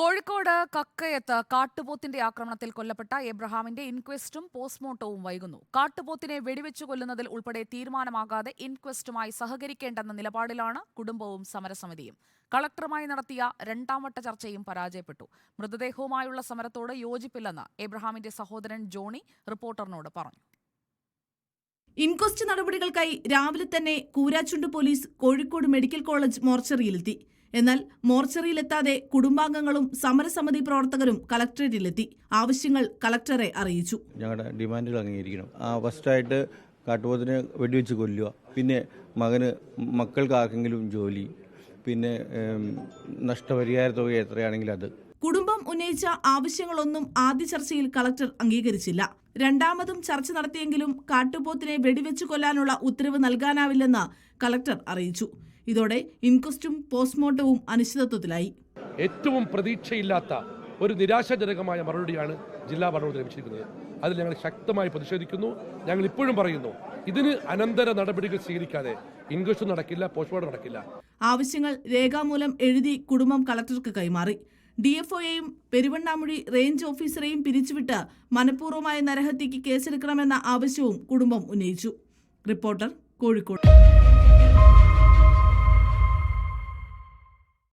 കോഴിക്കോട് കക്കയത്ത് കാട്ടുപോത്തിന്റെ ആക്രമണത്തിൽ കൊല്ലപ്പെട്ട എബ്രഹാമിന്റെ ഇൻക്വസ്റ്റും പോസ്റ്റ്മോർട്ടവും വൈകുന്നു. കാട്ടുപോത്തിനെ വെടിവെച്ചു കൊല്ലുന്നതിൽ ഉൾപ്പെടെ തീരുമാനമാകാതെ ഇൻക്വസ്റ്റുമായി സഹകരിക്കേണ്ടെന്ന നിലപാടിലാണ് കുടുംബവും സമരസമിതിയും. കളക്ടറുമായി നടത്തിയ രണ്ടാംവട്ട ചർച്ചയും പരാജയപ്പെട്ടു. മൃതദേഹവുമായുള്ള സമരത്തോട് യോജിപ്പില്ലെന്ന് എബ്രഹാമിന്റെ സഹോദരൻ ജോണി റിപ്പോർട്ടറിനോട് പറഞ്ഞു. ഇൻക്വസ്റ്റ് നടപടികൾക്കായി രാവിലെ തന്നെ Koorachundu police Kozhikode medical college മോർച്ചറിയിലെത്തി. എന്നാൽ മോർച്ചറിയിലെത്താതെ കുടുംബാംഗങ്ങളും സമരസമിതി പ്രവർത്തകരും കളക്ടറേറ്റിലെത്തി. ആവശ്യങ്ങൾ കളക്ടറെ അറിയിച്ചു. ഞങ്ങളുടെ ഡിമാൻഡുകൾ അംഗീകരിക്കണം. ഫസ്റ്റായിട്ട് കാട്ടുപോത്തിനെ വെടിവെച്ച് കൊല്ലുക, പിന്നെ മക്കൾക്ക് ആർക്കെങ്കിലും ജോലി, പിന്നെ നഷ്ടപരിഹാര തുക എത്രയാണെങ്കിൽ അത്. കുടുംബം ഉന്നയിച്ച ആവശ്യങ്ങളൊന്നും ആദ്യ ചർച്ചയിൽ കളക്ടർ അംഗീകരിച്ചില്ല. രണ്ടാമതും ചർച്ച നടത്തിയെങ്കിലും കാട്ടുപോത്തിനെ വെടിവെച്ചു കൊല്ലാനുള്ള ഉത്തരവ് നൽകാനാവില്ലെന്ന് കളക്ടർ അറിയിച്ചു. ഇതോടെ ഇൻക്വസ്റ്റും പോസ്റ്റ്മോർട്ടവും അനിശ്ചിതത്വത്തിലായി. ഏറ്റവും പ്രതീക്ഷയില്ലാത്ത ഒരു നിരാശാജനകമായ മറുപടിയാണ് ജില്ലാ ഭരണകൂടം ലഭിച്ചിരിക്കുന്നത്. അതിൽ ഞങ്ങൾ ശക്തമായി പ്രതിഷേധിക്കുന്നു. ഞങ്ങൾ ഇപ്പോഴും പറയുന്നു, ഇതിന് അനന്തര നടപടികൾ സ്വീകരിക്കാതെ ഇൻക്വസ്റ്റ് നടക്കില്ല, പോസ്റ്റ്മോർട്ടം നടക്കില്ല. ആവശ്യങ്ങൾ രേഖാമൂലം എഴുതി കുടുംബം കളക്ടർക്ക് കൈമാറി. DFOയെയും പെരുവണ്ണാമുഴി റേഞ്ച് ഓഫീസറെയും പിരിച്ചുവിട്ട് മനഃപൂർവ്വമായ നരഹത്യക്ക് കേസെടുക്കണമെന്ന ആവശ്യവും കുടുംബം ഉന്നയിച്ചു. റിപ്പോർട്ടർ, കോഴിക്കോട്.